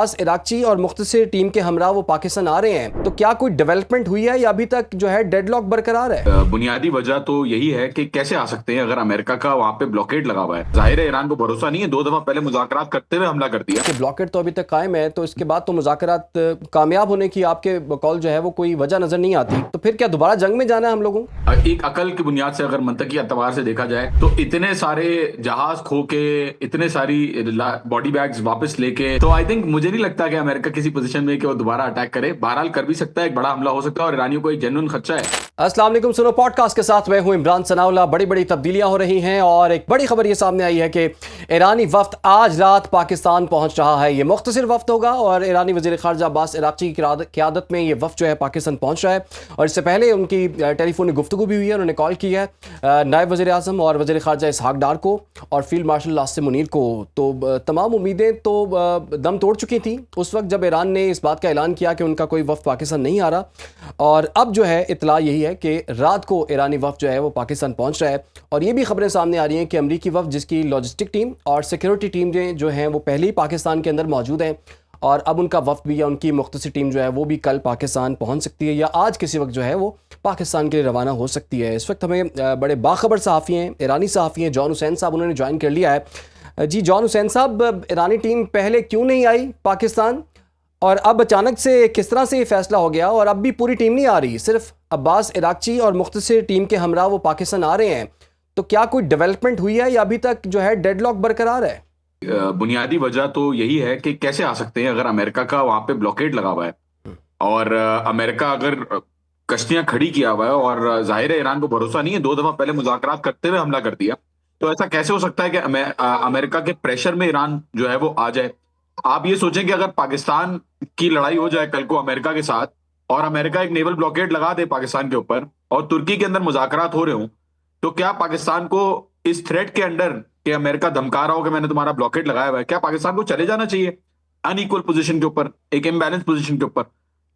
अब्बास इराकची और मुख्तसिर टीम के हमरा वो पाकिस्तान आ रहे हैं, तो क्या कोई डेवलपमेंट हुई है या अभी तक जो है डेडलॉक बरकरार है? बुनियादी वजह तो यही है कि कैसे आ सकते हैं अगर अमेरिका का वहां पे ब्लॉकेड लगा हुआ है। जाहिर है ईरान को भरोसा नहीं है, 2 दफा पहले मुज़ाकरात करते हुए हमला कर दिया। कि ब्लॉकेट तो अभी तक कायम है, तो इसके बाद तो मुज़ाकरात कामयाब होने की आपके कॉल जो है वो कोई वजह नजर नहीं आती, तो फिर क्या दोबारा जंग में जाना है हम लोगों? एक अकल की बुनियाद से अगर मंतकी एतबार से देखा जाए तो इतने सारे जहाज खो के, इतने सारी बॉडी बैग्स वापस लेके, तो आई थिंक मुझे नहीं लगता कि अमेरिका किसी पोजीशन में कि वो दोबारा अटैक करे। बहरहाल कर भी सकता है, एक बड़ा हमला हो सकता है और ईरानियों को एक जेन्युइन खदशा है। अस्सलाम वालेकुम, सुनो पॉडकास्ट के साथ मैं हूं इमरान सनाउल्लाह। बड़ी बड़ी तब्दीलियां हो रही हैं और एक बड़ी खबर ये सामने आई है कि ईरानी वफ्द आज रात पाकिस्तान पहुंच रहा है। ये मुख्तसर वफ्द होगा और ईरानी वज़ीर ख़ारजा अब्बास इराकची की क़यादत में ये वफ्द जो है पाकिस्तान पहुंच रहा है। और इससे पहले उनकी टेलीफोनी गुफ्तगू भी हुई है, उन्होंने कॉल की है नायब वज़ीर आज़म और वज़ीर ख़ारजा इसहाक डार को और फील्ड मार्शल आसिम मुनीर को। तो तमाम उम्मीदें तो दम तोड़ चुकी थी उस वक्त जब ईरान ने इस बात का ऐलान किया कि उनका कोई वफ्द पाकिस्तान नहीं आ रहा। और अब जो है इतला यही है कि रात को ईरानी वफ्द जो है वो पाकिस्तान पहुंच रहा है। और ये भी खबरें सामने आ रही हैं कि अमरीकी वफ्द जिसकी लॉजिस्टिक टीम और सिक्योरिटी टीम जो हैं वो पहले ही पाकिस्तान के अंदर मौजूद हैं, और अब उनका वफ्द भी या उनकी मुख्तसर टीम जो है वो भी कल पाकिस्तान पहुंच सकती है या आज किसी वक्त जो है वो पाकिस्तान के लिए रवाना हो सकती है। इस वक्त हमें बड़े बाखबर सहाफ़ी हैं, ईरानी सहाफ़ी हैं, जॉन हुसैन साहब, उन्होंने ज्वाइन कर लिया है। जी जॉन हुसैन साहब, ईरानी टीम पहले क्यों नहीं आई पाकिस्तान, और अब अचानक से किस तरह से ये फैसला हो गया, और अब भी पूरी टीम नहीं आ रही, सिर्फ अब्बास इराकची और मुख्तसिर टीम के हमरा वो पाकिस्तान आ रहे हैं, तो क्या कोई डेवलपमेंट हुई है या अभी तक जो है डेडलॉक बरकरार है? बुनियादी वजह तो यही है कि कैसे आ सकते हैं अगर अमेरिका का वहां पे ब्लॉकेड लगा हुआ है और अमेरिका अगर कश्तियां खड़ी किया हुआ है और जाहिर है ईरान को भरोसा नहीं है, 2 दफा पहले मुज़ाकरात करते हुए हमला कर दिया। तो ऐसा कैसे हो सकता है कि अमेरिका के प्रेशर में ईरान जो है वो आ जाए। आप ये सोचें कि अगर पाकिस्तान की लड़ाई हो जाए कल को अमेरिका के साथ और अमेरिका एक नेवल ब्लॉकेड लगा दे पाकिस्तान के ऊपर और तुर्की के अंदर मुज़ाकरात हो रहे हों, तो क्या पाकिस्तान को इस थ्रेट के अंडर कि अमेरिका धमका रहा हो कि मैंने तुम्हारा ब्लॉकेड लगाया हुआ है, क्या पाकिस्तान को चले जाना चाहिए अनइक्वल पोजीशन के ऊपर, एक इम्बैलेंस पोजीशन के ऊपर?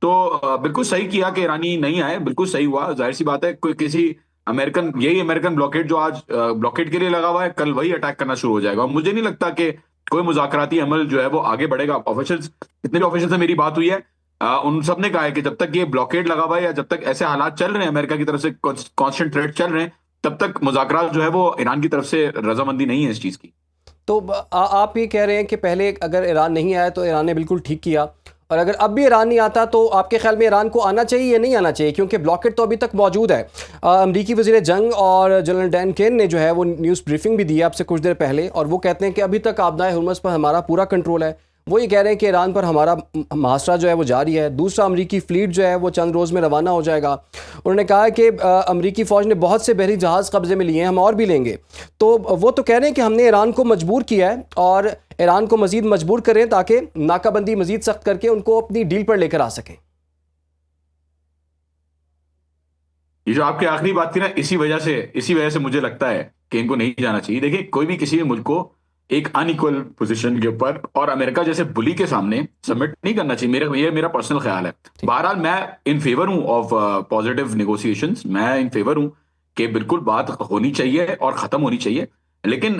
तो बिल्कुल सही किया कि ईरानी नहीं आए, बिल्कुल सही हुआ। जाहिर सी बात है कोई किसी अमेरिकन, यही अमेरिकन ब्लॉकेड जो आज ब्लॉकेड के लिए लगा हुआ है, कल वही अटैक करना शुरू हो जाएगा। मुझे नहीं लगता कि कोई मुज़ाकराती अमल जो है वो आगे बढ़ेगा। ऑफिशियल्स, जितने भी ऑफिशियल से मेरी बात हुई है, उन सब ने कहा है कि जब तक ये ब्लॉकेड लगा हुआ है या जब तक ऐसे हालात चल रहे हैं, अमेरिका की तरफ से कॉन्स्टेंट थ्रेट चल रहे हैं, तब तक मुज़ाकरात जो है वो ईरान की तरफ से रजामंदी नहीं है इस चीज की। तो आप ये कह रहे हैं कि पहले अगर ईरान नहीं आया तो ईरान ने बिल्कुल ठीक किया, और अगर अब भी ईरान नहीं आता तो आपके ख्याल में ईरान को आना चाहिए या नहीं आना चाहिए, क्योंकि ब्लॉकेट तो अभी तक मौजूद है। अमरीकी वज़ीर जंग और जनरल डैन केन ने जो है वो न्यूज़ ब्रीफिंग भी दी है आपसे कुछ देर पहले, और वो कहते हैं कि अभी तक आबनाए हुर्मुज़ पर हमारा पूरा कंट्रोल है। वो ये कह रहे हैं कि ईरान पर हमारा मुहासरा जो है वो जारी है। दूसरा, अमरीकी फ़्लीट जो है वो चंद रोज़ में रवाना हो जाएगा। उन्होंने कहा है कि अमरीकी फ़ौज ने बहुत से बहरी जहाज़ कब्ज़े में लिए हैं, हम और भी लेंगे। तो वो तो कह रहे हैं कि हमने ईरान को मजबूर किया है और ईरान को मज़ीद मजबूर करें ताकि नाकाबंदी मज़ीद सख्त करके उनको अपनी डील पर लेकर आ सकें। ये जो आपकी आखिरी बात थी ना, इसी वजह से मुझे लगता है कि इनको नहीं जाना चाहिए। देखिए, कोई भी किसी भी मुल्क को एक अनइक्वल पोजीशन के ऊपर और अमेरिका जैसे बुली के सामने सबमिट नहीं करना चाहिए। ये मेरा पर्सनल ख्याल है। बहरहाल मैं इन फेवर हूं ऑफ पॉजिटिव नेगोशिएशंस। मैं इन फेवर हूं कि बिल्कुल बात होनी चाहिए और खत्म होनी चाहिए। लेकिन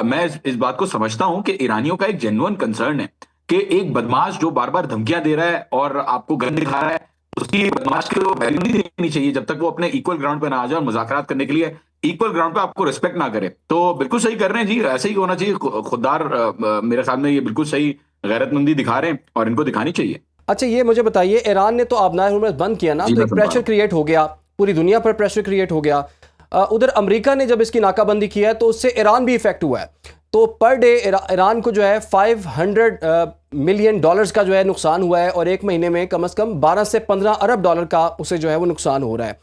मैं इस बात को समझता हूं कि ईरानियों का एक जेन्युइन कंसर्न है कि एक बदमाश जो बार बार धमकियां दे रहा है और आपको गन दिखा रहा है, उसकी बदमाश को वैल्यू नहीं देनी चाहिए जब तक वो अपने इक्वल ग्राउंड पे ना आ जाए और मुज़ाकरात करने के लिए इक्वल ग्राउंड पे आपको रिस्पेक्ट ना करे। तो बिल्कुल सही कर रहे हैं जी, ऐसे ही होना चाहिए। खुददार मेरे सामने ये बिल्कुल सही गैरतमंदी दिखा रहे हैं और इनको दिखानी चाहिए। अच्छा, ये मुझे बताइए, ईरान ने तो आबनाए हुर्मुज़ बंद किया ना, जी, तो मैं एक सुन पा रहा प्रेशर हूँ। क्रिएट हो गया, पूरी दुनिया पर प्रेशर क्रिएट हो गया। उधर अमेरिका ने जब इसकी नाकाबंदी किया है तो उससे ईरान भी इफेक्ट हुआ है। तो पर डे ईरान को जो है 500 मिलियन डॉलर्स का जो है नुकसान हुआ है, और एक महीने में कम से कम 12 से 15 अरब डॉलर का उसे जो है वो नुकसान हो रहा है।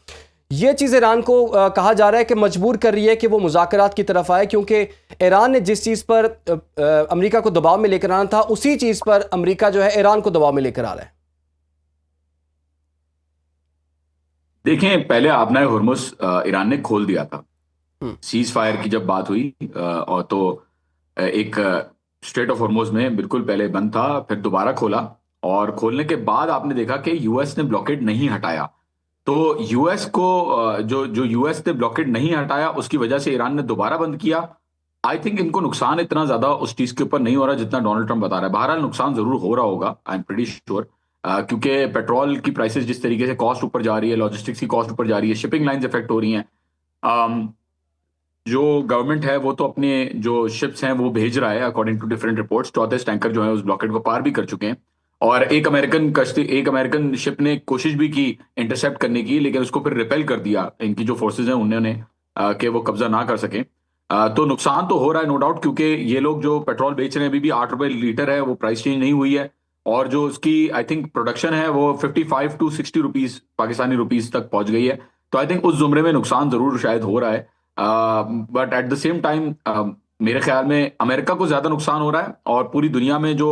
ये चीज़ ईरान को कहा जा रहा है कि मजबूर कर रही है कि वो मुज़ाकरात की तरफ आए, क्योंकि ईरान ने जिस चीज़ पर अमेरिका को दबाव में लेकर आना था, उसी चीज़ पर अमेरिका जो है ईरान को दबाव में लेकर आ रहा है। देखें, पहले आबनाए हुर्मुस ईरान ने खोल दिया था। हम्म। सीज फायर की जब बात हुई और तो एक स्ट्रेट ऑफ हॉर्मुज में बिल्कुल पहले बंद था, फिर दोबारा खोला और खोलने के बाद आपने देखा कि यूएस ने ब्लॉकेड नहीं हटाया। तो यूएस को जो जो यूएस ने ब्लॉकेड नहीं हटाया उसकी वजह से ईरान ने दोबारा बंद किया आई थिंक इनको नुकसान इतना ज्यादा उस चीज के ऊपर नहीं हो रहा जितना डोनाल्ड ट्रंप बता रहा है। बहरहाल नुकसान जरूर हो रहा होगा, आई एम प्रीटी श्योर, क्योंकि पेट्रोल की प्राइसेस जिस तरीके से कॉस्ट ऊपर जा रही है, लॉजिस्टिक्स की कॉस्ट ऊपर जा रही है, शिपिंग लाइंस इफेक्ट हो रही हैं। अम, जो गवर्नमेंट है वो तो अपने जो शिप्स हैं वो भेज रहा है, according to different reports 34 tanker जो है उस ब्लॉकेट को पार भी कर चुके हैं। और एक अमेरिकन शिप ने कोशिश भी की इंटरसेप्ट करने की, लेकिन उसको फिर रिपेल कर दिया इनकी जो फोर्सेज हैं उन्होंने, कि वो कब्जा ना कर सके। तो नुकसान तो हो रहा है नो डाउट, क्योंकि ये लोग जो पेट्रोल बेच रहे हैं अभी भी 8 रुपए लीटर है, वो प्राइस चेंज नहीं हुई है। और जो उसकी आई थिंक प्रोडक्शन है वो 55 to 60 रुपीज पाकिस्तानी रुपीज तक पहुंच गई है। तो आई थिंक उस जुमरे में नुकसान जरूर शायद हो रहा है। But at the same time मेरे ख्याल में अमेरिका को ज्यादा नुकसान हो रहा है, और पूरी दुनिया में जो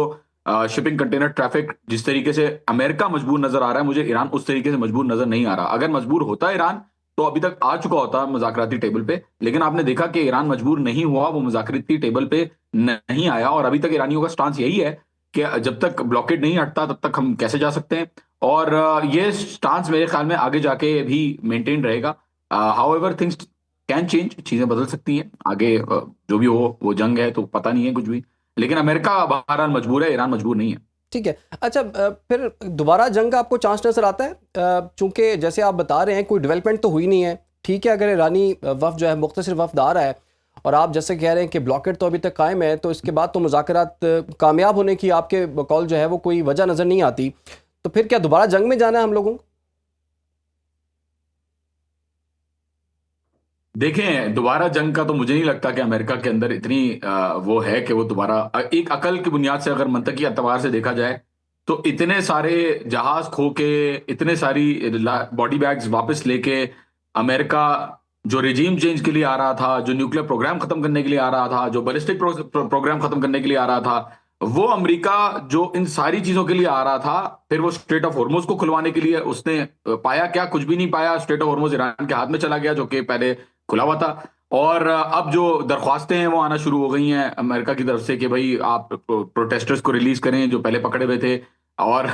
शिपिंग कंटेनर ट्रैफिक जिस तरीके से अमेरिका मजबूर नजर आ रहा है, मुझे ईरान उस तरीके से मजबूर नजर नहीं आ रहा। अगर मजबूर होता ईरान तो अभी तक आ चुका होता मुज़ाकराती टेबल पे, लेकिन आपने देखा कि ईरान मजबूर नहीं हुआ, वो मुज़ाकराती टेबल पे नहीं आया। और अभी तक ईरानियों का स्टांस यही है कि जब तक ब्लॉकेड नहीं हटता तब तक हम कैसे जा सकते हैं। और ये स्टांस मेरे ख्याल में आगे जाके भी मेंटेन रहेगा। हाउएवर थिंग्स कैन चेंज, चीजें बदल सकती हैं आगे, जो भी हो वो जंग है तो पता नहीं है कुछ भी। लेकिन अमेरिका बहरहाल मजबूर है, ईरान मजबूर नहीं है। ठीक है। अच्छा, फिर दोबारा जंग का आपको चांस नज़र आता है? चूंकि जैसे आप बता रहे हैं कोई डेवलपमेंट तो हुई नहीं है। ठीक है, अगर ईरानी वफ़द जो है मुख्तसर वफ़द आ रहा है, और आप जैसे कह रहे हैं कि ब्लॉकेट तो अभी तक कायम है, तो इसके बाद तो मुज़ाकरात कामयाब होने की आपके कॉल जो है वो कोई वजह नज़र नहीं आती। तो फिर क्या दोबारा जंग में जाना है हम लोगों को? देखें, दोबारा जंग का तो मुझे नहीं लगता कि अमेरिका के अंदर इतनी वो है कि वो दोबारा, एक अकल की बुनियाद से अगर मंतकी एतबार से देखा जाए तो इतने सारे जहाज खो के, इतने सारी बॉडी बैग्स वापस लेके अमेरिका जो रिजीम चेंज के लिए आ रहा था, जो न्यूक्लियर प्रोग्राम खत्म करने के लिए आ रहा था, जो बैलिस्टिक प्रोग्राम खत्म करने के लिए आ रहा था, वो अमेरिका जो इन सारी चीजों के लिए आ रहा था, फिर वो स्ट्रेट ऑफ हॉर्मुज को खुलवाने के लिए उसने पाया क्या? कुछ भी नहीं पाया। स्ट्रेट ऑफ हॉर्मुज ईरान के हाथ में चला गया, जो कि पहले खुला हुआ था। और अब जो दरख्वास्तें हैं वो आना शुरू हो गई हैं अमेरिका की तरफ से कि भाई आप प्रोटेस्टर्स को रिलीज करें जो पहले पकड़े हुए थे। और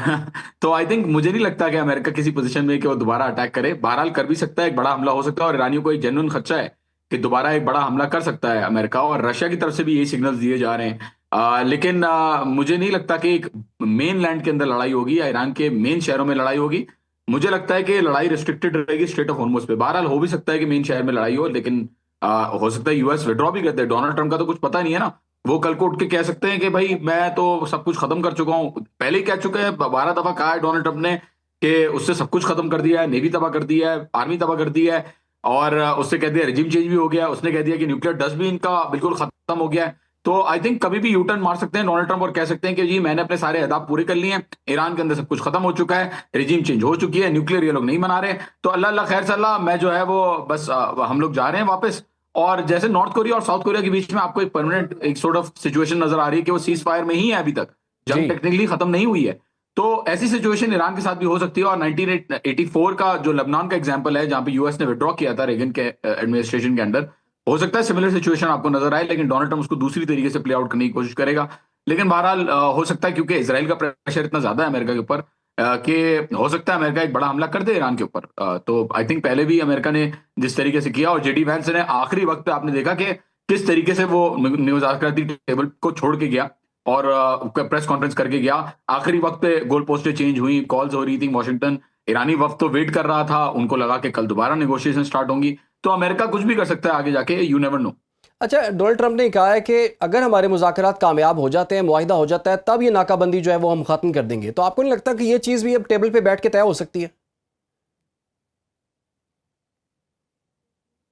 तो आई थिंक मुझे नहीं लगता कि अमेरिका किसी पोजीशन में कि वो दोबारा अटैक करे। बहरहाल कर भी सकता है, एक बड़ा हमला हो सकता है, और ईरानियों को एक जेन्युइन खदशा है कि दोबारा एक बड़ा हमला कर सकता है अमेरिका। और रशिया की तरफ से भी यही सिग्नल्स दिए जा रहे हैं। लेकिन मुझे नहीं लगता कि एक मेन लैंड के अंदर लड़ाई होगी या ईरान के मेन शहरों में लड़ाई होगी। मुझे लगता है कि लड़ाई रिस्ट्रिक्टेड रहेगी स्ट्रेट ऑफ हॉर्मुज पे। बहरहाल हो भी सकता है कि मेन शहर में लड़ाई हो, लेकिन हो सकता है यूएस विड्रॉ भी कर दे। डोनाल्ड ट्रंप का तो कुछ पता नहीं है ना, वो कल को उठ के कह सकते हैं कि भाई मैं तो सब कुछ खत्म कर चुका हूं। पहले ही कह चुके हैं, 12 दफा कहा है डोनाल्ड ट्रंप ने कि उससे सब कुछ खत्म कर दिया है, नेवी तबाह कर दिया है, आर्मी तबाह कर दिया है, और उससे कह दिया रिजिम चेंज भी हो गया। उसने कह दिया कि न्यूक्लियर डस्ट भी इनका बिल्कुल खत्म हो गया है। तो आई थिंक कभी भी यूटर्न मार सकते हैं डोनाल्ड ट्रंप और कह सकते हैं कि जी मैंने अपने सारे अहदाफ पूरे कर लिए हैं, ईरान के अंदर सब कुछ खत्म हो चुका है, रिजीम चेंज हो चुकी है, न्यूक्लियर ये लोग नहीं मना रहे। तो अल्लाह अल्लाह खैर सल्लाह, मैं जो है वो बस हम लोग जा रहे हैं वापस। और जैसे नॉर्थ कोरिया और साउथ कोरिया के बीच में आपको एक परमानेंट एक सॉर्ट ऑफ सिचुएशन नजर आ रही है कि वो सीज फायर में ही है अभी तक, जी। जंग टेक्निकली खत्म नहीं हुई है। तो ऐसी सिचुएशन ईरान के साथ भी हो सकती है। और 1984 का जो लेबनान का एग्जांपल है, जहां पे यूएस ने विड्रॉ किया था रेगन के एडमिनिस्ट्रेशन के अंडर, हो सकता है सिमिलर सिचुएशन आपको नजर आए, लेकिन डोनाल्ड ट्रंप उसको दूसरी तरीके से प्ले आउट करने की कोशिश करेगा। लेकिन बहरहाल हो सकता है, क्योंकि इसराइल का प्रेशर इतना ज्यादा है अमेरिका के ऊपर, कि हो सकता है अमेरिका एक बड़ा हमला कर दे ईरान के ऊपर। तो आई थिंक पहले भी अमेरिका ने जिस तरीके से किया, और जेडी वैंस ने आखिरी वक्त पे आपने देखा कि किस तरीके से वो मुज़ाकराती टेबल को छोड़ के गया और प्रेस कॉन्फ्रेंस करके गया। आखिरी वक्त पे गोल पोस्टें चेंज हुई, कॉल्स हो रही थी वॉशिंगटन, ईरानी वक्त तो वेट कर रहा था, उनको लगा कि कल दोबारा नेगोशिएशन स्टार्ट होंगी। तो अमेरिका कुछ भी कर सकता है आगे जाके, यू नेवर नो। अच्छा, डोनाल्ड ट्रंप ने कहा है कि अगर हमारे मुज़ाकरात कामयाब हो जाते हैं, मुआहिदा हो जाता है, तब ये नाकाबंदी जो है वो हम ख़त्म कर देंगे। तो आपको नहीं लगता कि ये चीज़ भी अब टेबल पे बैठ के तय हो सकती है?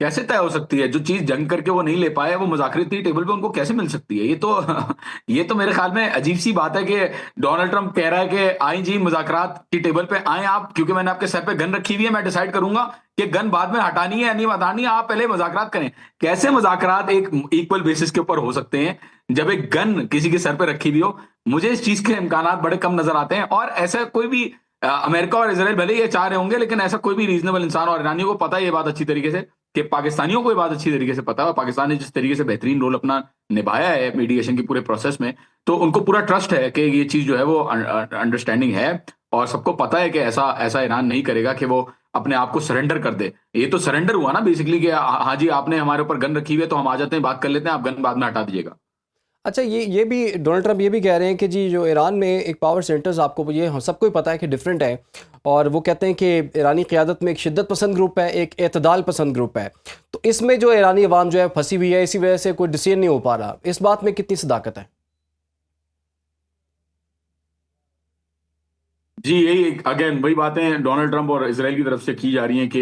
कैसे तय हो सकती है? जो चीज जंग करके वो नहीं ले पाए, वो मुज़ाकराती टेबल पे उनको कैसे मिल सकती है? ये तो ये तो मेरे ख्याल में अजीब सी बात है कि डोनाल्ड ट्रंप कह रहा है कि आई जी मुज़ाकरात की टेबल पे आए आप, क्योंकि मैंने आपके सर पे गन रखी हुई है, मैं डिसाइड करूंगा कि गन बाद में हटानी है या नहीं हटानी है, आप पहले मुज़ाकरात करें। कैसे मुज़ाकरात एक इक्वल बेसिस के ऊपर हो सकते हैं जब एक गन किसी के सर पे रखी हुई हो? मुझे इस चीज के इम्कानात बड़े कम नजर आते हैं। और ऐसा कोई भी अमेरिका और इसराइल भले ही ये चाह रहे होंगे, लेकिन ऐसा कोई भी रीजनेबल इंसान, और ईरानियों को पता है ये बात अच्छी तरीके से, कि पाकिस्तानियों को ये बात अच्छी तरीके से पता है, और पाकिस्तान ने जिस तरीके से बेहतरीन रोल अपना निभाया है मीडिएशन के पूरे प्रोसेस में, तो उनको पूरा ट्रस्ट है कि ये चीज जो है वो अंडरस्टैंडिंग है। और सबको पता है कि ऐसा ऐसा ईरान नहीं करेगा कि वो अपने आप को सरेंडर कर दे। ये तो सरेंडर हुआ ना बेसिकली कि हाँ जी आपने हमारे ऊपर गन रखी हुई है तो हम आ जाते हैं, बात कर लेते हैं, आप गन बाद में हटा दीजिएगा। अच्छा, ये भी डोनाल्ड ट्रंप ये भी कह रहे हैं कि जी जो ईरान में एक पावर सेंटर्स, आपको ये हम सबको ही पता है कि डिफरेंट है, और वो कहते हैं कि ईरानी क़यादत में एक शिद्दत पसंद ग्रुप है, एक एतदाल पसंद ग्रुप है, तो इसमें जो ईरानी अवाम जो है फंसी हुई है, इसी वजह से कोई डिसीजन नहीं हो पा रहा। इस बात में कितनी सदाकत है? जी यही अगेन वही बातें डोनाल्ड ट्रंप और इसराइल की तरफ से की जा रही हैं कि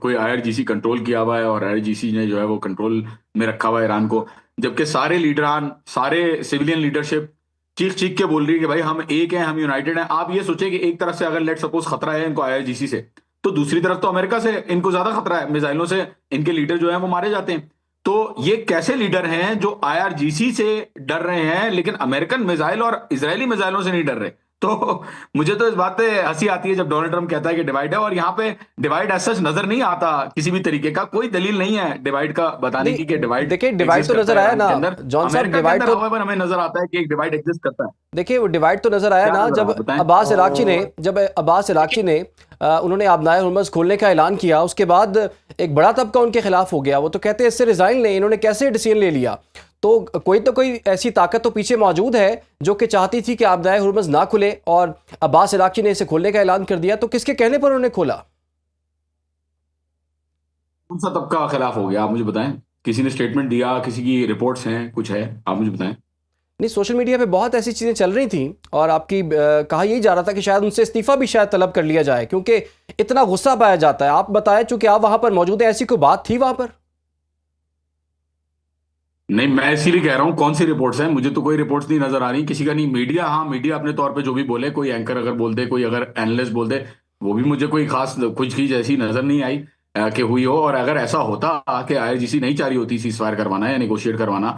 कोई आईआरजीसी कंट्रोल किया हुआ है और आईआरजीसी ने जो है वो कंट्रोल में रखा हुआ है ईरान को, जबकि सारे लीडरान, सारे सिविलियन लीडरशिप चीख चीख के बोल रही है कि भाई हम एक हैं, हम यूनाइटेड हैं। आप ये सोचे कि एक तरफ से अगर लेट सपोज खतरा है इनको आईआरजीसी से, तो दूसरी तरफ तो अमेरिका से इनको ज्यादा खतरा है, मिसाइलों से इनके लीडर जो है वो मारे जाते हैं। तो ये कैसे लीडर हैं जो आईआरजीसी से डर रहे हैं लेकिन अमेरिकन मिसाइल और इजरायली मिसाइलों से नहीं डर रहे? तो मुझे तो इस बात पे हंसी आती है जब डोनाल्ड ट्रंप कहता है कि डिवाइड है, और यहाँ पे डिवाइड एज सच नजर नहीं आता, किसी भी तरीके का कोई दलील नहीं है डिवाइड का बताने की कि नहीं, डिवाइड देखिए डिवाइड एग्जिस्ट तो करता नजर है आया ईरान ना के अंदर। जॉन साहब, अमेरिका के डिवाइड अंदर तो, हाउएवर हमें नजर आता है कि एक डिवाइड एग्जिस्ट करता है। देखिए वो डिवाइड तो नजर आया क्या ना नजर जब आया बताएं। अब्बास इराक़ची ने, जब अब्बास इराक़ची ने उन्होंने आबनाए हुर्मुज़ खोलने का ऐलान किया, उसके बाद एक बड़ा तबका उनके खिलाफ हो गया। वो तो कहते हैं इससे रिजाइन लें, इन्होंने कैसे डिसीजन ले लिया? तो कोई ऐसी ताकत तो पीछे मौजूद है जो कि चाहती थी कि आबनाए हुर्मुज़ ना खुले, और अब्बास इराक़ची ने इसे खोलने का ऐलान कर दिया। तो किसके कहने पर उन्होंने खोला? कौन सा तबका खिलाफ हो गया आप मुझे बताएं? किसी ने स्टेटमेंट दिया, किसी की रिपोर्ट्स हैं, कुछ है, आप मुझे बताएं। नहीं, सोशल मीडिया पे बहुत ऐसी चीज़ें चल रही थी, और आपकी कहा यही जा रहा था कि शायद उनसे इस्तीफ़ा भी शायद तलब कर लिया जाए, क्योंकि इतना गुस्सा पाया जाता है। आप बताएं, चूंकि आप वहां पर मौजूद हैं, ऐसी कोई बात थी वहां पर? नहीं, मैं इसीलिए कह रहा हूँ कौन सी रिपोर्ट्स हैं, मुझे तो कोई रिपोर्ट्स नहीं नजर आ रही किसी का। नहीं, मीडिया, हाँ मीडिया अपने तौर पे जो भी बोले, कोई एंकर अगर बोल दे, कोई अगर एनालिस्ट बोल दे, वो भी मुझे कोई खास कुछ चीज ऐसी नजर नहीं आई कि हुई हो। और अगर ऐसा होता कि आईआरजीसी नहीं चाह रही होती सीज फायर करवाना या नेगोशिएट करवाना,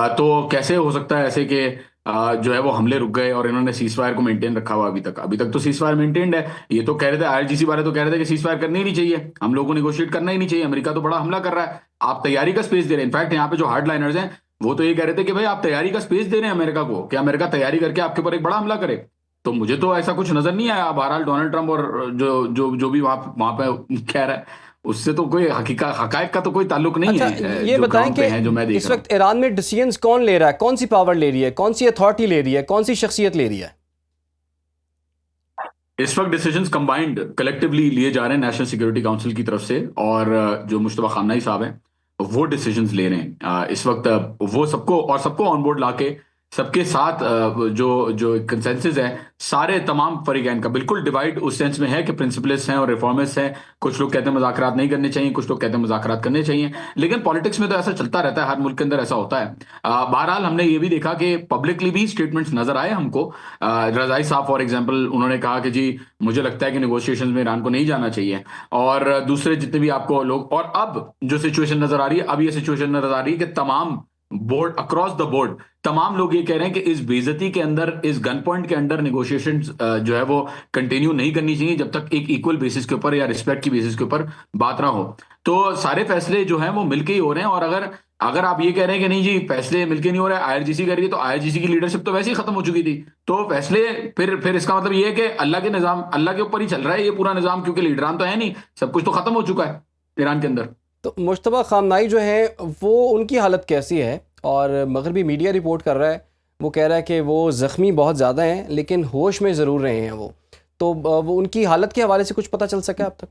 तो कैसे हो सकता है ऐसे कि जो है वो हमले रुक गए और इन्होंने सीज फायर को मेंटेन रखा हुआ अभी तक तो सीज फायर मेंटेन्ड है। ये तो कह रहे थे आईआरजीसी वाले, तो कह रहे थे कि सीज फायर करनी ही नहीं चाहिए, हम लोगों को निगोशिएट करना ही नहीं चाहिए, अमेरिका तो बड़ा हमला कर रहा है, आप तैयारी का स्पेस दे रहे हैं। इनफैक्ट यहाँ पे जो हार्ड लाइनर्स हैं वो तो ये कह रहे थे कि भाई आप तैयारी का स्पेस दे रहे हैं अमेरिका को, कि अमेरिका तैयारी करके आपके ऊपर एक बड़ा हमला करे। तो मुझे तो ऐसा कुछ नजर नहीं आया। बहरहाल डोनाल्ड ट्रंप और जो भी वहां पे कह रहा है, उससे तो कोई हकायक का तो कोई ताल्लुक नहीं अच्छा, है ये जो बताएं ग्राउंड कि पे है, जो मैं देख इस रहा हूँ। वक्त ईरान में डिसीजंस कौन ले रहा है? कौन सी पावर ले रही है? कौन सी अथॉरिटी ले रही है? कौन सी शख्सियत ले रही है? इस वक्त डिसीजंस कंबाइंड कलेक्टिवली लिए जा रहे हैं नेशनल सिक्योरिटी काउंसिल की तरफ से, और जो मुश्तबा खामनाई साहब हैं वो डिसीजंस ले रहे हैं इस वक्त। वो सबको ऑन बोर्ड लाके सबके साथ जो जो कंसेंसस है सारे तमाम फरीकैन का, बिल्कुल डिवाइड उस सेंस में है कि प्रिंसिपलिस्ट हैं और रिफॉर्मिस्ट हैं। कुछ लोग कहते हैं मुज़ाकरात नहीं करने चाहिए, कुछ लोग कहते हैं मुज़ाकरात करने चाहिए, लेकिन पॉलिटिक्स में तो ऐसा चलता रहता है, हर मुल्क के अंदर ऐसा होता है। बहरहाल हमने ये भी देखा कि पब्लिकली भी स्टेटमेंट्स नजर आए हमको। रजाई साहब फॉर एग्जाम्पल, उन्होंने कहा कि जी मुझे लगता है कि नेगोशिएशन में ईरान को नहीं जाना चाहिए, और दूसरे जितने भी आपको लोग, और अब जो सिचुएशन नजर आ रही है, अब ये सिचुएशन नजर आ रही है कि तमाम बोर्ड, अक्रॉस द बोर्ड तमाम लोग ये कह रहे हैं कि इस बेइज्जती के अंदर, इस गन पॉइंट के अंदर नेगोशिएशन जो है वो कंटिन्यू नहीं करनी चाहिए जब तक एक इक्वल बेसिस के ऊपर या रिस्पेक्ट की बेसिस के ऊपर बात ना हो। तो सारे फैसले जो हैं वो मिलके ही हो रहे हैं। और अगर अगर आप ये कह रहे हैं कि नहीं जी फैसले मिलके नहीं हो रहे, आईआरजीसी कर रही है, तो आईआरजीसी की लीडरशिप तो वैसे ही खत्म हो चुकी थी। तो फैसले फिर इसका मतलब ये है कि अल्लाह के निजाम, अल्लाह के ऊपर ही चल रहा है ये पूरा निजाम, क्योंकि लीडरान तो है नहीं, सब कुछ तो खत्म हो चुका है ईरान के अंदर। तो मुश्तबा खामनाई जो है वो, उनकी हालत कैसी है? और मगरबी मीडिया रिपोर्ट कर रहा है, वो कह रहा है कि वो ज़ख्मी बहुत ज़्यादा हैं लेकिन होश में ज़रूर रहे हैं वो। तो वो उनकी हालत के हवाले से कुछ पता चल सका अब तक?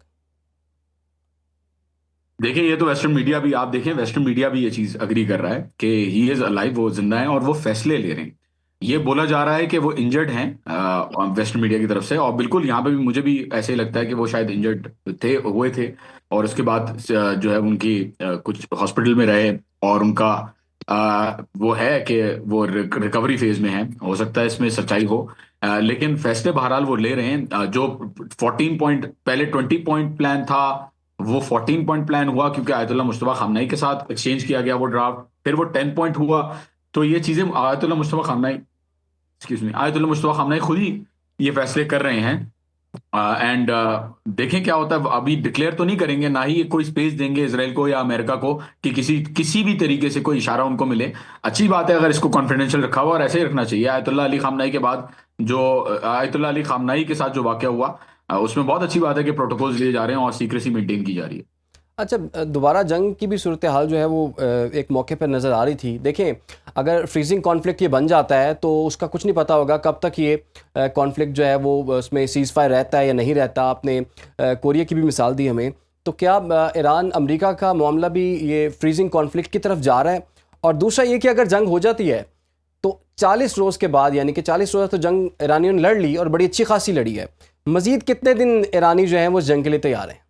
देखिए ये तो वेस्टर्न मीडिया भी, आप देखें वेस्टर्न मीडिया भी ये चीज अग्री कर रहा है कि ही इज अलाइव, वो जिंदा है और वो फैसले ले रहे हैं। ये बोला जा रहा है कि वो इंजर्ड हैं वेस्टर्न मीडिया की तरफ से, और बिल्कुल यहाँ पे भी मुझे भी ऐसे ही लगता है कि वो शायद इंजर्ड हुए थे, और उसके बाद जो है उनकी कुछ हॉस्पिटल में रहे, और उनका वो है कि वो रिकवरी फेज में है। हो सकता है इसमें सच्चाई हो, लेकिन फैसले बहरहाल वो ले रहे हैं। जो 14 पॉइंट, पहले 20 पॉइंट प्लान था, वो 14 पॉइंट प्लान हुआ क्योंकि आयतुल्लाह मुस्तफा खामनाई के साथ एक्सचेंज किया गया वो ड्राफ्ट, फिर वो 10 पॉइंट हुआ। तो ये चीजें Ayatollah Mustafa खामनाई, excuse me, Ayatollah Mustafa खामनाई खुद ही ये फैसले कर रहे हैं। एंड देखें क्या होता है। अभी डिक्लेयर तो नहीं करेंगे, ना ही ये कोई स्पेस देंगे इसराइल को या अमेरिका को कि किसी भी तरीके से कोई इशारा उनको मिले। अच्छी बात है अगर इसको कॉन्फिडेंशियल रखा हुआ, और ऐसे ही रखना चाहिए। आयतुल्लाह अली खामनाई के बाद जो आयतुल्लाह अली खामनाई के साथ जो वाकया हुआ, उसमें बहुत अच्छी बात है कि प्रोटोकॉल्स लिए जा रहे हैं और सीक्रेसी मेंटेन की जा रही है। अच्छा, दोबारा जंग की भी सूरत हाल जो है वो एक मौके पर नज़र आ रही थी। देखें, अगर फ्रीजिंग कॉन्फ्लिक्ट ये बन जाता है तो उसका कुछ नहीं पता होगा कब तक ये कॉन्फ्लिक्ट जो है वो उसमें सीज़ फायर रहता है या नहीं रहता। आपने कोरिया की भी मिसाल दी हमें, तो क्या ईरान अमेरिका का मामला भी ये फ्रीजिंग कॉन्फ्लिक्ट की तरफ जा रहा है? और दूसरा ये कि अगर जंग हो जाती है तो 40 रोज़ के बाद, यानी कि 40 रोज़ तो जंग ईरानियों ने लड़ ली और बड़ी अच्छी खासी लड़ी है, मज़ीद कितने दिन ईरानी जो हैं वो जंग के लिए तैयार हैं?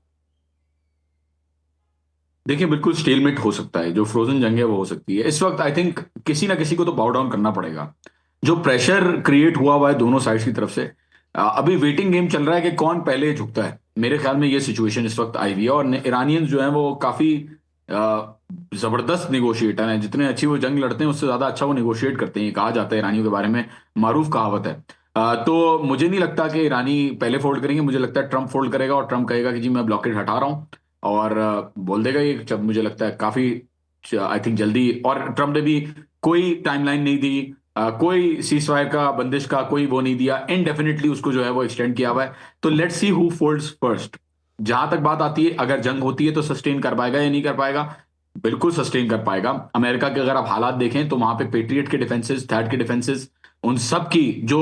देखिए, बिल्कुल स्टेलमेट हो सकता है, जो फ्रोजन जंग है वो हो सकती है इस वक्त। आई थिंक किसी ना किसी को तो बाउ डाउन करना पड़ेगा। जो प्रेशर क्रिएट हुआ है दोनों साइड्स की तरफ से, अभी वेटिंग गेम चल रहा है कि कौन पहले झुकता है। मेरे ख्याल में ये सिचुएशन इस वक्त आई हुई है और ईरानियंस जो है वो काफी जबरदस्त निगोशिएटर हैं। जितने अच्छी वो जंग लड़ते हैं उससे ज्यादा अच्छा वो निगोशिएट करते हैं, ये कहा जाता है ईरानियों के बारे में, मारूफ कहावत है। तो मुझे नहीं लगता कि ईरानी पहले फोल्ड करेंगे। मुझे लगता है ट्रंप फोल्ड करेगा और ट्रंप कहेगा कि जी मैं ब्लॉकेड हटा रहा हूं, और बोल देगा ये, जब मुझे लगता है काफी आई थिंक जल्दी। और ट्रम्प ने भी कोई टाइमलाइन नहीं दी, कोई सीज फायर का, बंदिश का कोई वो नहीं दिया, इनडेफिनेटली उसको जो है वो एक्सटेंड किया हुआ है। तो let's see who folds first. जहां तक बात आती है, अगर जंग होती है तो सस्टेन कर पाएगा या नहीं कर पाएगा? बिल्कुल सस्टेन कर पाएगा। अमेरिका के अगर आप हालात देखें तो वहां पे पेट्रियट के डिफेंसेस, थैड के डिफेंसेस, उन सब की जो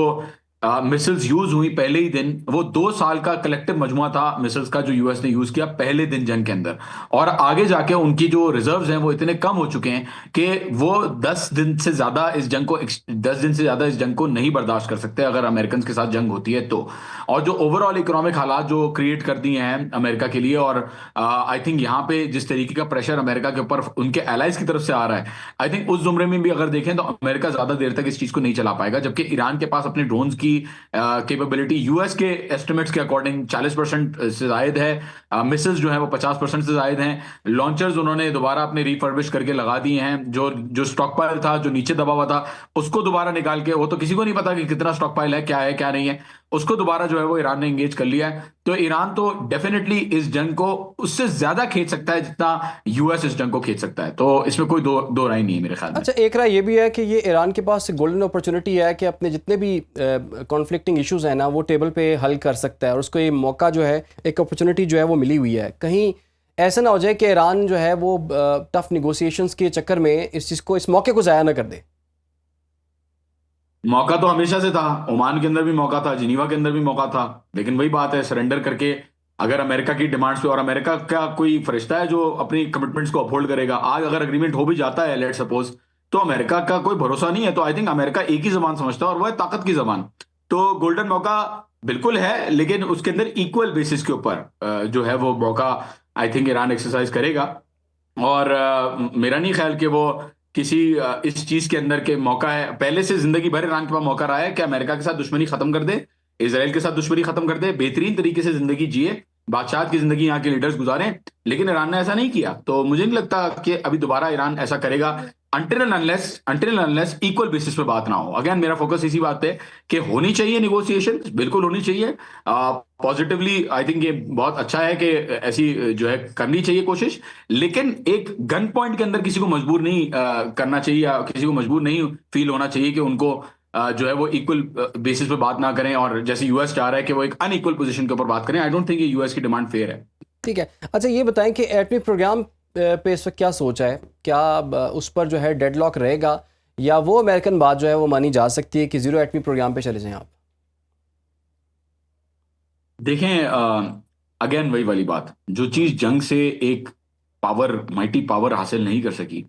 मिसाइल्स यूज हुई पहले ही दिन, वो 2 साल का कलेक्टिव मजमुआ था मिसाइल्स का जो यूएस ने यूज किया पहले दिन जंग के अंदर। और आगे जाके उनकी जो रिजर्व्स हैं वो इतने कम हो चुके हैं कि वो 10 दिन से ज्यादा इस जंग को नहीं बर्दाश्त कर सकते अगर अमेरिकन के साथ जंग होती है तो। और जो ओवरऑल इकोनॉमिक हालात जो क्रिएट कर दिए हैं अमेरिका के लिए, और आई थिंक यहाँ पे जिस तरीके का प्रेशर अमेरिका के ऊपर उनके एलाइज की तरफ से आ रहा है, आई थिंक उस जुमरे में भी अगर देखें तो अमेरिका ज्यादा देर तक इस चीज को नहीं चला पाएगा। जबकि ईरान के पास अपने ड्रोन्स की कैपेबिलिटी यूएस के एस्टिमेट्स के अकॉर्डिंग 40% से जायद है। मिसाइल्स जो है वो 50% से जायद हैं। लॉन्चर्स उन्होंने दोबारा अपने रिफर्बिश करके लगा दिए हैं। जो जो स्टॉक पाइल था, जो नीचे दबा हुआ था, उसको दोबारा निकाल के, वो तो किसी को नहीं पता कि कितना स्टॉक पाइल है क्या नहीं है, उसको दोबारा जो है वो ईरान ने एंगेज कर लिया है। तो ईरान तो डेफिनेटली इस जंग को उससे ज्यादा खींच सकता है जितना यूएस इस जंग को खींच सकता है। तो इसमें कोई दो राय नहीं है मेरे ख्याल में। अच्छा, एक राय ये भी है कि ये ईरान के पास गोल्डन अपॉर्चुनिटी है कि अपने जितने भी कॉन्फ्लिक्टिंग इश्यूज हैं ना वो टेबल पे हल कर सकता है, और उसको ये मौका जो है, एक अपॉर्चुनिटी जो है वो मिली हुई है। कहीं ऐसा ना हो जाए कि ईरान जो है वो टफ निगोशिएशंस के चक्कर में इस चीज़ को, इस मौके को ज़ाया ना कर दे। मौका तो हमेशा से था, ओमान के अंदर भी मौका था, जिनीवा के अंदर भी मौका था, लेकिन वही बात है, सरेंडर करके अगर अमेरिका की डिमांड्स पे, और अमेरिका का कोई फरिश्ता है जो अपनी कमिटमेंट्स को अपहोल्ड करेगा? आज अगर अग्रीमेंट हो भी जाता है लेट सपोज, तो अमेरिका का कोई भरोसा नहीं है। तो आई थिंक अमेरिका एक ही जबान समझता है और वो है ताकत की जबान। तो गोल्डन मौका बिल्कुल है, लेकिन उसके अंदर इक्वल बेसिस के ऊपर जो है वो मौका आई थिंक ईरान एक्सरसाइज करेगा। और मेरा नहीं ख्याल कि वो किसी इस चीज के अंदर के मौका है। पहले से जिंदगी भर ईरान के पास मौका रहा है कि अमेरिका के साथ दुश्मनी खत्म कर दे, इसराइल के साथ दुश्मनी खत्म कर दे, बेहतरीन तरीके से जिंदगी जिए, बादशाह की जिंदगी यहाँ के लीडर्स गुजारें। लेकिन ईरान ने ऐसा नहीं किया, तो मुझे नहीं लगता कि अभी दोबारा ईरान ऐसा करेगा, अनटिल अनलेस इक्वल बेसिस पे बात ना हो। अगेन मेरा फोकस इसी बात पे कि होनी चाहिए निगोशिएशन, बिल्कुल होनी चाहिए। पॉजिटिवली आई थिंक ये बहुत अच्छा है कि ऐसी जो है करनी चाहिए कोशिश, लेकिन एक गन पॉइंट के अंदर किसी को मजबूर नहीं करना चाहिए, या किसी को मजबूर नहीं फील होना चाहिए कि उनको जो है वो इक्वल बेसिस पे बात ना करें, और जैसे यूएस चाह रहा है कि वो एक अनइक्वल पोजीशन के ऊपर बात करें। आई डोंट थिंक ये यूएस की डिमांड फेयर है। ठीक है। अच्छा, ये बताएं कि एटमी प्रोग्राम पे इस वक्त क्या सोच है? क्या उस पर जो है डेडलॉक रहेगा, या वो अमेरिकन बात जो है वो मानी जा सकती है कि जीरो एटमी प्रोग्राम पे चले जाएं आप? देखें, अगेन वही वाली बात, जो चीज जंग से एक पावर, माइटी पावर हासिल नहीं कर सकी,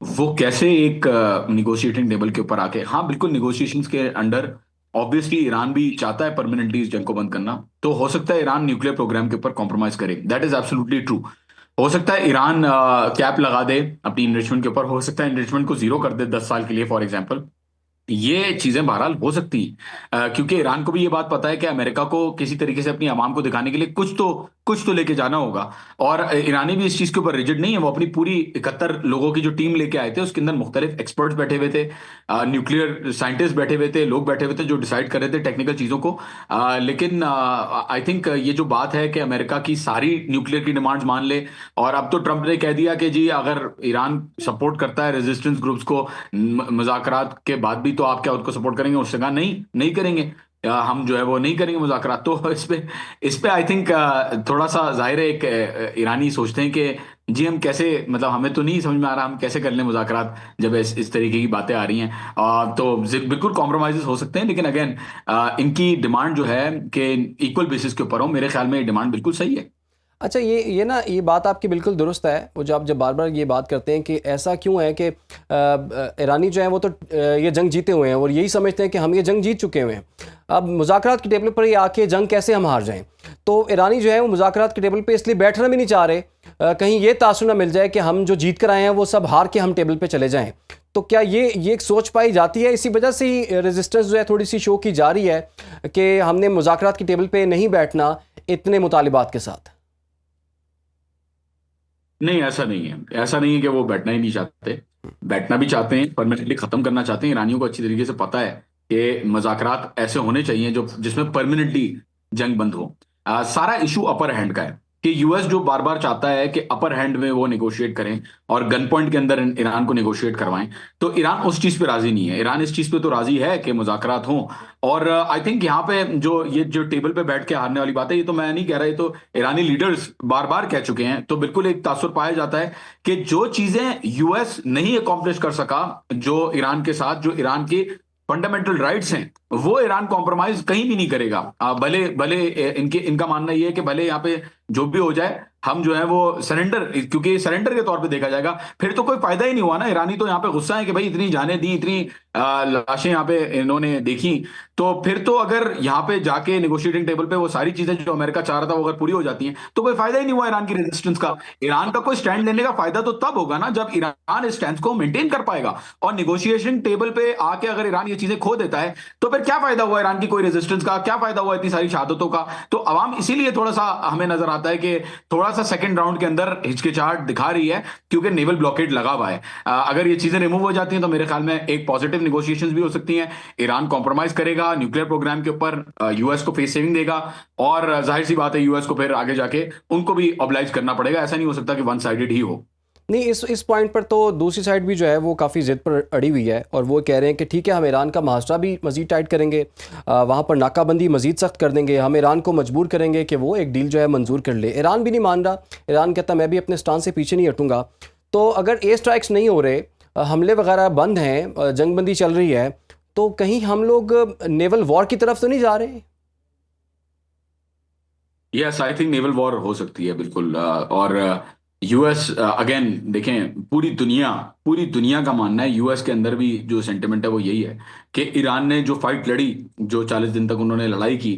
वो कैसे एक निगोशिएटिंग टेबल के ऊपर आके, हाँ बिल्कुल निगोशिएशंस के अंडर ऑब्वियसली ईरान भी चाहता है परमानेंटली इस जंग को बंद करना। तो हो सकता है ईरान न्यूक्लियर प्रोग्राम के ऊपर कॉम्प्रोमाइज करे, दैट इज एब्सोल्युटली ट्रू। हो सकता है ईरान कैप लगा दे अपनी इन्रिचमेंट के ऊपर, हो सकता है इन्रिचमेंट को जीरो कर दे 10 साल के लिए फॉर एग्जाम्पल। ये चीजें बहरहाल हो सकती हैं, क्योंकि ईरान को भी ये बात पता है कि अमेरिका को किसी तरीके से अपनी आवाम को दिखाने के लिए कुछ तो लेके जाना होगा। और ईरानी भी इस चीज के ऊपर रिजिड नहीं है। वो अपनी पूरी 71 लोगों की जो टीम लेके आए थे उसके अंदर मुख्तलिफ एक्सपर्ट्स बैठे हुए थे, न्यूक्लियर साइंटिस्ट बैठे हुए थे, लोग बैठे हुए थे जो डिसाइड कर रहे थे टेक्निकल चीजों को। लेकिन आई थिंक ये जो बात है कि अमेरिका की सारी न्यूक्लियर की डिमांड्स मान ले, और अब तो ट्रंप ने कह दिया कि जी अगर ईरान सपोर्ट करता है रेजिस्टेंस ग्रुप्स को, मुज़ाकरात के बाद भी तो आप क्या उसको सपोर्ट करेंगे? उसने कहा नहीं, नहीं करेंगे, हम जो है वो नहीं करेंगे मुज़ाकरात। तो इस पे आई थिंक थोड़ा सा जाहिर है, एक ईरानी सोचते हैं कि जी हम कैसे, मतलब हमें तो नहीं समझ में आ रहा हम कैसे कर लें मुज़ाकरात जब इस तरीके की बातें आ रही हैं। तो बिल्कुल कॉम्प्रोमाइज़ हो सकते हैं, लेकिन अगेन इनकी डिमांड जो है कि इक्वल बेसिस के ऊपर हो, मेरे ख्याल में ये डिमांड बिल्कुल सही है। अच्छा, ये ना, ये बात आपकी बिल्कुल दुरुस्त है। वो जो आप जब बार बार ये बात करते हैं कि ऐसा क्यों है कि ईरानी जो है वो तो ये जंग जीते हुए हैं और यही समझते हैं कि हम ये जंग जीत चुके हुए हैं। अब मुज़ाकरात की टेबल पर ये आके जंग कैसे हम हार जाएं? तो ईरानी जो है वो मुज़ाकरात की टेबल पे इसलिए बैठना भी नहीं चाह रहे, कहीं ये तासुर ना मिल जाए कि हम जो जीत कर आए हैं वो सब हार के हम टेबल पे चले जाएं। तो क्या ये एक सोच पाई जाती है? इसी वजह से ही रेजिस्टेंस जो है थोड़ी सी शो की जा रही है कि हमने मुज़ाकरात की टेबल पे नहीं बैठना इतने मुतालिबात के साथ। नहीं, ऐसा नहीं है, ऐसा नहीं है कि वो बैठना ही नहीं चाहते, बैठना भी चाहते हैं, परमानेंटली खत्म करना चाहते हैं। ईरानियों को अच्छी तरीके से पता है कि मुज़ाकरात ऐसे होने चाहिए जो जिसमें परमानेंटली जंग बंद हो। सारा इशू अपर हैंड का है कि यूएस जो बार बार चाहता है कि अपर हैंड में वो नेगोशिएट करें और गन पॉइंट के अंदर ईरान को नेगोशिएट करवाएं। तो ईरान उस चीज पे राजी नहीं है। ईरान इस चीज पे तो राजी है कि मुज़ाकरात हों। और आई थिंक यहाँ पे जो टेबल पे बैठ के हारने वाली बात है, ये तो मैं नहीं कह रहा, ये तो ईरानी लीडर्स बार बार कह चुके हैं। तो बिल्कुल एक तासुर पाया जाता है कि जो चीजें यूएस नहीं अकॉम्प्लिश कर सका जो ईरान के साथ, जो ईरान की फंडामेंटल राइट्स हैं, वो ईरान कॉम्प्रोमाइज कहीं भी नहीं करेगा। भले भले इनका मानना ये है कि भले यहाँ पे जो भी हो जाए, हम जो है वो सरेंडर, क्योंकि सरेंडर के तौर पे देखा जाएगा, फिर तो कोई फायदा ही नहीं हुआ ना। ईरानी तो यहाँ पे गुस्सा है कि भाई इतनी जानें दी, इतनी लाशें यहाँ पे इन्होंने देखी, तो फिर तो अगर यहाँ पे जाके नेगोशिएटिंग टेबल पे वो सारी चीजें जो अमेरिका चाह रहा था वो अगर पूरी हो जाती हैं, तो कोई फायदा ही नहीं हुआ ईरान की रेजिस्टेंस का। ईरान का कोई स्टैंड लेने का फायदा तो तब होगा ना जब ईरान इस स्टैंड को मेंटेन कर पाएगा। और नेगोशिएशन टेबल पे आके अगर ईरान ये चीजें खो देता है, तो फिर क्या फायदा हुआ ईरान की कोई रेजिस्टेंस का, क्या फायदा हुआ इतनी सारी शहादतों का? तो अवाम इसीलिए थोड़ा सा हमें नजर आता है कि थोड़ा सा सेकंड राउंड के अंदर हिचकिचाहट दिखा रही है, क्योंकि नेवल ब्लॉकेड लगा हुआ है। अगर ये चीजें रिमूव हो जाती हैं तो मेरे ख्याल में एक पॉजिटिव निगोशिएशंस भी हो सकती हैं। ईरान कॉम्प्रोमाइज करेगा न्यूक्लियर प्रोग्राम के ऊपर, यूएस को फेस सेविंग देगा, और जाहिर सी बात है यूएस को फिर आगे जाके उनको भी ऑब्लाइज करना पड़ेगा। ऐसा नहीं हो सकता कि वन साइडेड ही हो। नहीं, इस पॉइंट पर तो दूसरी साइड भी जो है वो काफ़ी ज़िद पर अड़ी हुई है और वो कह रहे हैं कि ठीक है, हम ईरान का मुहासरा भी मज़ीद टाइट करेंगे, वहाँ पर नाकाबंदी मज़ीद सख्त कर देंगे, हम ईरान को मजबूर करेंगे कि वो एक डील जो है मंजूर कर ले। ईरान भी नहीं मान रहा। ईरान कहता मैं भी अपने स्टांस से पीछे नहीं हटूंगा। तो अगर एयर स्ट्राइक्स नहीं हो रहे, हमले वगैरह बंद हैं, जंगबंदी चल रही है, तो कहीं हम लोग नेवल वॉर की तरफ तो नहीं जा रहे? Yes, I think naval war हो सकती है बिल्कुल। और यूएस अगेन देखें, पूरी दुनिया का मानना है, यूएस के अंदर भी जो सेंटिमेंट है वो यही है कि ईरान ने जो फाइट लड़ी, जो 40 दिन तक उन्होंने लड़ाई की,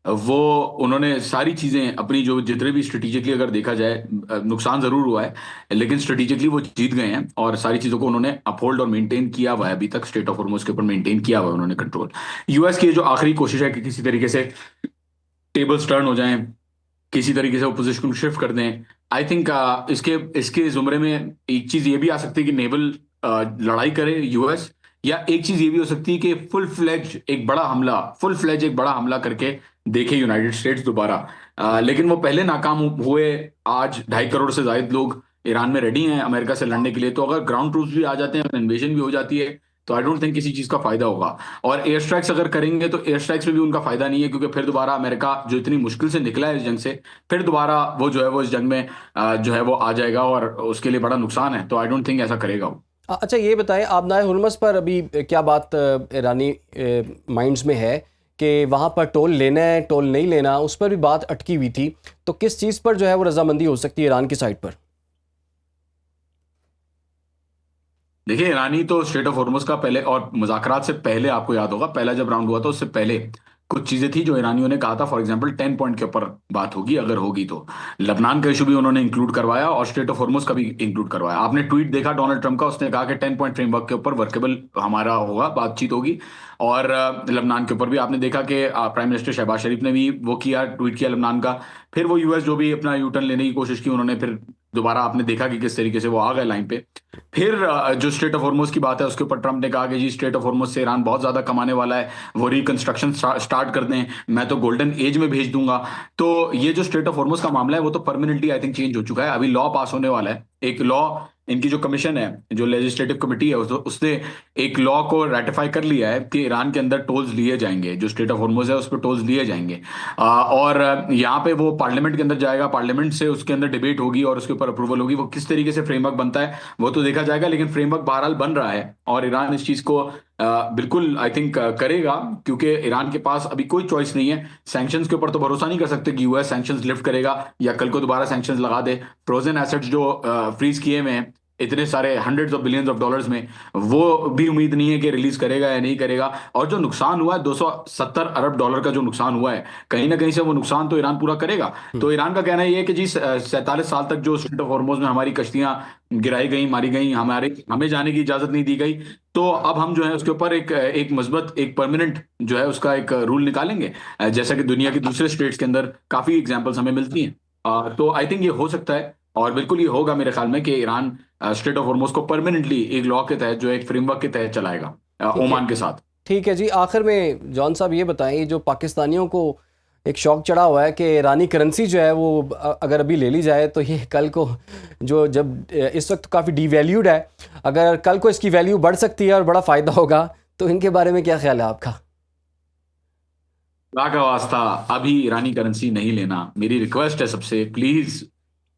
वो उन्होंने सारी चीजें अपनी, जो जितने भी स्ट्रेटेजिकली अगर देखा जाए, नुकसान जरूर हुआ है, लेकिन स्ट्रेटेजिकली वो जीत गए हैं और सारी चीजों को उन्होंने अपहोल्ड और मेंटेन किया हुआ है। अभी तक स्टेट ऑफ हॉर्मुज के ऊपर मेंटेन किया हुआ है उन्होंने कंट्रोल। यूएस की जो आखिरी कोशिश है कि किसी तरीके से टेबल्स टर्न हो जाएं, किसी तरीके से वो पोजीशन को शिफ्ट कर दें। आई थिंक इसके इसके जुमरे में एक चीज ये भी आ सकती है कि नेवल लड़ाई करे यूएस, या एक चीज ये भी हो सकती है कि फुल फ्लेज एक बड़ा हमला करके देखे यूनाइटेड स्टेट्स दोबारा। लेकिन वो पहले नाकाम हुए। आज 2.5 करोड़ से ज्यादा लोग ईरान में रेडी हैं अमेरिका से लड़ने के लिए। तो अगर ग्राउंड ट्रूप्स भी आ जाते हैं, अगर इन्वेजन भी हो जाती है, तो आई डोंट थिंक किसी चीज का फायदा होगा। और एयर स्ट्राइक्स अगर करेंगे तो एयर स्ट्राइक्स में भी उनका फायदा नहीं है, क्योंकि फिर दोबारा अमेरिका जो इतनी मुश्किल से निकला है इस जंग से, फिर दोबारा वो जो है वो इस जंग में जो है वो आ जाएगा और उसके लिए बड़ा नुकसान है। तो आई डोंट थिंक ऐसा करेगा वो। अच्छा, ये बताएं, आबनाए हुर्मस पर अभी क्या बात ईरानी माइंड्स में है कि वहाँ पर टोल लेना है, टोल नहीं लेना, उस पर भी बात अटकी हुई थी। तो किस चीज़ पर जो है वो रजामंदी हो सकती है ईरान की साइड पर? देखिए, ईरानी तो स्टेट ऑफ हॉर्मुज का पहले, और मुज़ाकरात से पहले आपको याद होगा पहला जब राउंड हुआ था उससे पहले कुछ चीजें थी जो ईरानियों ने कहा था। फॉर एग्जांपल 10 पॉइंट के ऊपर बात होगी, अगर होगी तो लेबनान का इशू भी उन्होंने इंक्लूड करवाया और स्टेट ऑफ हॉर्मुज का भी इंक्लूड करवाया। आपने ट्वीट देखा डोनाल्ड ट्रंप का, उसने कहा कि 10 पॉइंट फ्रेमवर्क के ऊपर वर्केबल हमारा होगा, बातचीत होगी। और लेबनान के ऊपर भी आपने देखा कि प्राइम मिनिस्टर शहबाज शरीफ ने भी वो किया, ट्वीट किया लेबनान का। फिर वो यूएस जो भी अपना यू टर्न लेने की कोशिश की उन्होंने, फिर दोबारा आपने देखा कि किस तरीके से वो आ गए लाइन पे। फिर जो स्टेट ऑफ हॉर्मुज की बात है उसके ऊपर ट्रंप ने कहा कि जी स्टेट ऑफ हॉर्मुज से ईरान बहुत ज्यादा कमाने वाला है, वो रिकंस्ट्रक्शन स्टार्ट कर दें, मैं तो गोल्डन एज में भेज दूंगा। तो ये जो स्टेट ऑफ हॉर्मुज का मामला है वो तो परमानेंटली आई थिंक चेंज हो चुका है। अभी लॉ पास होने वाला है, एक लॉ इनकी जो कमीशन है, जो लेजिस्लेटिव कमेटी है, उसने एक लॉ को रेटिफाई कर लिया है कि ईरान के अंदर टोल्स लिए जाएंगे, जो स्ट्रेट ऑफ हॉर्मुज है उस पर टोल्स लिए जाएंगे। और यहाँ पे वो पार्लियामेंट के अंदर जाएगा, पार्लियामेंट से उसके अंदर डिबेट होगी और उसके ऊपर अप्रूवल होगी। वो किस तरीके से फ्रेमवर्क बनता है वो तो देखा जाएगा, लेकिन फ्रेमवर्क बहरहाल बन रहा है और ईरान इस चीज को बिल्कुल आई थिंक करेगा, क्योंकि ईरान के पास अभी कोई चॉइस नहीं है। सैंक्शंस के ऊपर तो भरोसा नहीं कर सकते कि यूएस सैंक्शंस लिफ्ट करेगा या कल को दोबारा सैंक्शंस लगा दे। फ्रोजन एसेट्स जो फ्रीज किए हुए हैं इतने सारे hundreds of billions of dollars में, वो भी उम्मीद नहीं है कि रिलीज करेगा या नहीं करेगा। और जो नुकसान हुआ है, 270 अरब डॉलर का जो नुकसान हुआ है, कहीं ना कहीं से वो नुकसान तो ईरान पूरा करेगा। तो ईरान का कहना ये है कि जी 47 साल तक जो स्ट्रेट ऑफ हॉर्मुज में हमारी कश्तियां गिराई गई, मारी गई, हमें जाने की इजाजत नहीं दी गई, तो अब हम जो है उसके ऊपर एक एक मजबूत, एक परमानेंट जो है उसका एक रूल निकालेंगे, जैसा कि दुनिया के दूसरे स्टेट्स के अंदर काफी एग्जांपल्स हमें मिलती हैं। तो आई थिंक ये हो सकता है और बिल्कुल ये होगा मेरे ख्याल में कि ईरान स्टेट ऑफ हॉर्मुज को परमानेंटली एक लॉ के तहत, जो एक फ्रेमवर्क के तहत चलाएगा ठीक है। ओमान के साथ। ठीक है जी, आखिर में जॉन साहब ये बताएं, ये जो पाकिस्तानियों को एक शौक चढ़ा हुआ है कि ईरानी करेंसी जो है वो अगर अभी ले ली जाए तो ये कल को जो जब इस वक्त काफ़ी डीवैल्यूड है, अगर कल को इसकी वैल्यू बढ़ सकती है और बड़ा फ़ायदा होगा, तो इनके बारे में क्या ख्याल है आपका? खुदा का वास्ता अभी ईरानी करेंसी नहीं लेना, मेरी रिक्वेस्ट है सबसे, प्लीज।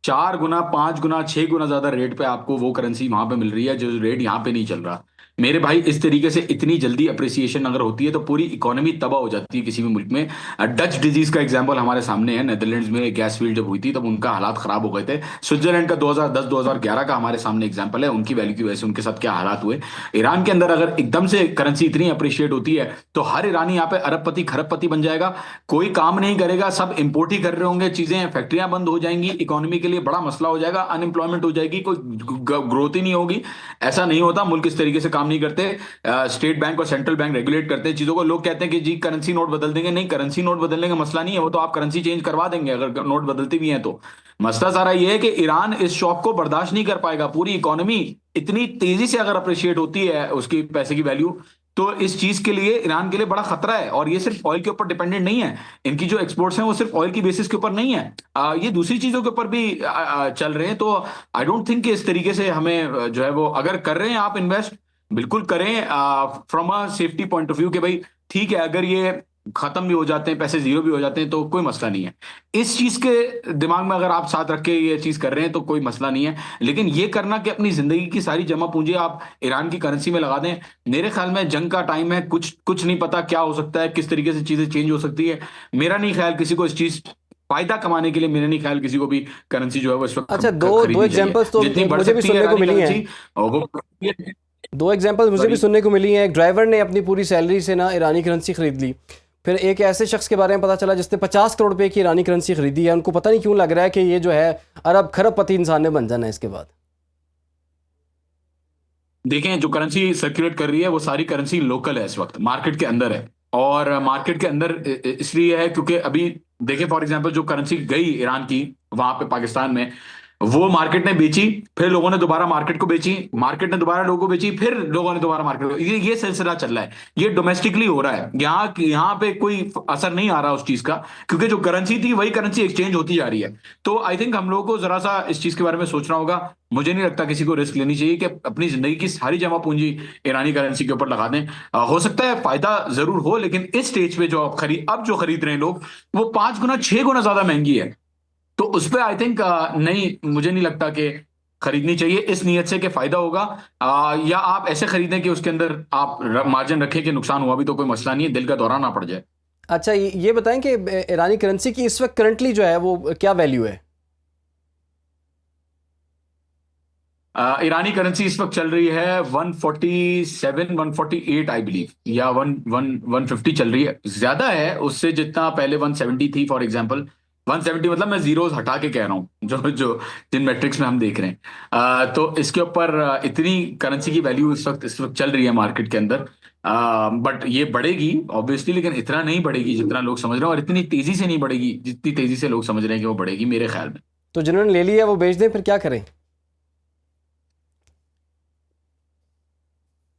4 गुना, 5 गुना, 6 गुना ज्यादा रेट पे आपको वो करेंसी वहां पे मिल रही है जो रेट यहाँ पे नहीं चल रहा। मेरे भाई, इस तरीके से इतनी जल्दी अप्रिसिएशन अगर होती है तो पूरी इकोनॉमी तबाह हो जाती है किसी भी मुल्क में। डच डिजीज का एग्जांपल हमारे सामने है, नेदरलैंड्स में गैस फील्ड जब हुई थी तब उनका हालात खराब हो गए थे। स्विट्जरलैंड का 2010-2011 का हमारे सामने एग्जांपल है, उनकी वैल्यू की वजह से उनके साथ क्या हालात हुए। ईरान के अंदर अगर एकदम से करेंसी इतनी अप्रिशिएट होती है तो हर ईरानी यहाँ पे अरबपति खरबपति बन जाएगा, कोई काम नहीं करेगा, सब इंपोर्ट ही कर रहे होंगे चीजें, फैक्ट्रियां बंद हो जाएंगी, इकोनॉमी के लिए बड़ा मसला हो जाएगा, अनएम्प्लॉयमेंट हो जाएगी, कोई ग्रोथ ही नहीं होगी। ऐसा नहीं होता, मुल्क इस तरीके से काम नहीं करते। स्टेट बैंक और सेंट्रल बैंक रेगुलेट करते हैं चीजों को। लोग कहते हैं कि जी करेंसी नोट बदल देंगे, नहीं, करेंसी नोट बदलने का मसला नहीं है, वो तो आप करेंसी चेंज करवा देंगे अगर नोट बदलती भी हैं तो। मसला सारा ये है कि ईरान इस शॉक को बर्दाश्त नहीं कर पाएगा। पूरी इकोनॉमी इतनी तेजी से अगर अप्रिशिएट होती है उसकी पैसे की वैल्यू, तो इस चीज के लिए ईरान के लिए बड़ा खतरा है। और ये सिर्फ ऑयल के ऊपर डिपेंडेंट नहीं है, इनकी जो एक्सपोर्ट्स हैं वो सिर्फ ऑयल की बेसिस के ऊपर नहीं है, ये दूसरी चीजों के ऊपर भी चल रहे हैं। तो आई डोंट थिंक कि इस तरीके से हमें जो है वो, अगर कर रहे हैं आप इन्वेस्ट, बिल्कुल करें from a safety point of view, कि भाई ठीक है, अगर ये खत्म भी हो जाते हैं, पैसे जीरो भी हो जाते हैं तो कोई मसला नहीं है। इस चीज के दिमाग में अगर आप साथ रख के ये चीज कर रहे हैं तो कोई मसला नहीं है। लेकिन ये करना कि अपनी जिंदगी की सारी जमा पूंजी आप ईरान की करेंसी में लगा दें, मेरे ख्याल में जंग का टाइम है, कुछ कुछ नहीं पता क्या हो सकता है, किस तरीके से चीजें चेंज हो सकती है। मेरा नहीं ख्याल किसी को इस चीज फायदा कमाने के लिए, मेरे नहीं ख्याल किसी को भी करेंसी जो है वो इस वक्त अच्छा, दो दो खरीदनी चाहिए। एग्जांपल्स तो जितनी बढ़ मुझे भी सकती है सुनने को ईरानी मिली हैं। करेंसी वो। दो एग्जांपल्स मुझे भी सॉरी। सुनने को मिली हैं। एक ड्राइवर ने अपनी पूरी सैलरी से ना ईरानी करेंसी खरीद ली। फिर एक ऐसे शख्स के बारे में पता चला जिसने 50 करोड़ रुपए की ईरानी करेंसी खरीदी है। उनको पता नहीं क्यों लग रहा है कि ये जो है अरब खरबपति इंसान ने बन जाना है इसके बाद। देखें, जो करेंसी सर्कुलेट कर रही है वो सारी करेंसी लोकल है, इस वक्त मार्केट के अंदर है। और मार्केट के अंदर इसलिए है क्योंकि अभी देखें, फॉर एग्जांपल जो करेंसी गई ईरान की वहां पे पाकिस्तान में, वो मार्केट ने बेची, फिर लोगों ने दोबारा मार्केट को बेची, मार्केट ने दोबारा लोगों को बेची, फिर लोगों ने दोबारा मार्केट को, ये सिलसिला चल रहा है। ये डोमेस्टिकली हो रहा है, यहाँ यहाँ पे कोई असर नहीं आ रहा उस चीज का, क्योंकि जो करेंसी थी वही करेंसी एक्सचेंज होती जा रही है। तो आई थिंक हम लोगों को जरा सा इस चीज के बारे में सोचना होगा। मुझे नहीं लगता किसी को रिस्क लेनी चाहिए कि अपनी जिंदगी की सारी जमा पूंजी ईरानी करेंसी के ऊपर लगा दें। हो सकता है फायदा जरूर हो, लेकिन इस स्टेज पे जो अब जो खरीद रहे हैं लोग, वो 5 गुना 6 गुना ज्यादा महंगी है। तो उस पर आई थिंक नहीं, मुझे नहीं लगता कि खरीदनी चाहिए इस नीयत से कि फायदा होगा। या आप ऐसे खरीदें कि उसके अंदर आप मार्जिन रखें कि नुकसान हुआ भी तो कोई मसला नहीं है, दिल का दौरा ना पड़ जाए। अच्छा, ये बताएं कि ईरानी करेंसी की इस वक्त करंटली जो है वो क्या वैल्यू है? ईरानी करेंसी इस वक्त चल रही है 147 148 आई बिलीव, या 150 चल रही है। ज्यादा है उससे जितना पहले 170 थी फॉर एग्जांपल। 170 मतलब मैं जीरोस हटा के कह रहा हूँ, जो जो जिन मैट्रिक्स में हम देख रहे हैं। तो इसके ऊपर इतनी करेंसी की वैल्यू इस वक्त चल रही है मार्केट के अंदर। बट ये बढ़ेगी ऑब्वियसली, लेकिन इतना नहीं बढ़ेगी जितना लोग समझ रहे हैं, और इतनी तेजी से नहीं बढ़ेगी जितनी तेजी से लोग समझ रहे हैं कि वो बढ़ेगी, मेरे ख्याल में। तो जिन्होंने ले लिया वो बेच दें, फिर क्या करें?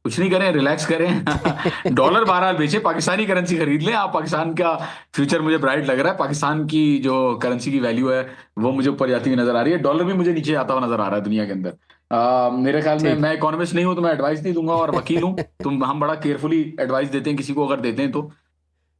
कुछ नहीं करें, रिलैक्स करें। डॉलर बहरहाल बेचे, पाकिस्तानी करेंसी खरीद लें आप। पाकिस्तान का फ्यूचर मुझे ब्राइट लग रहा है। पाकिस्तान की जो करेंसी की वैल्यू है वो मुझे ऊपर जाती हुई नजर आ रही है, डॉलर भी मुझे नीचे आता हुआ नजर आ रहा है दुनिया के अंदर। मेरे ख्याल में ठीक। मैं इकोनॉमिस्ट नहीं हूं तो मैं एडवाइस नहीं दूंगा, और वकील हूं तो हम बड़ा केयरफुली एडवाइस देते हैं किसी को, अगर देते हैं ठीक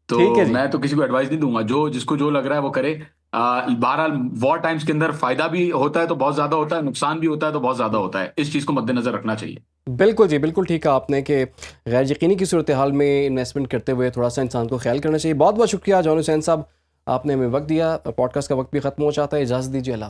तो है जी। मैं तो किसी को एडवाइस नहीं दूंगा, जो जिसको जो लग रहा है वो करे। बहरहाल वॉर टाइम्स के अंदर फायदा भी होता है तो बहुत ज्यादा होता है, नुकसान भी होता है तो बहुत ज्यादा होता है, इस चीज को मद्देनजर रखना चाहिए। बिल्कुल जी, बिल्कुल ठीक कहा आपने कि गैर यकीनी की सूरत हाल में इन्वेस्टमेंट करते हुए थोड़ा सा इंसान को ख्याल करना चाहिए। बहुत बहुत शुक्रिया जॉन हुसैन साहब, आपने हमें वक्त दिया। पॉडकास्ट का वक्त भी ख़त्म हो जाता है, इजाज़त दीजिए। अल्लाह।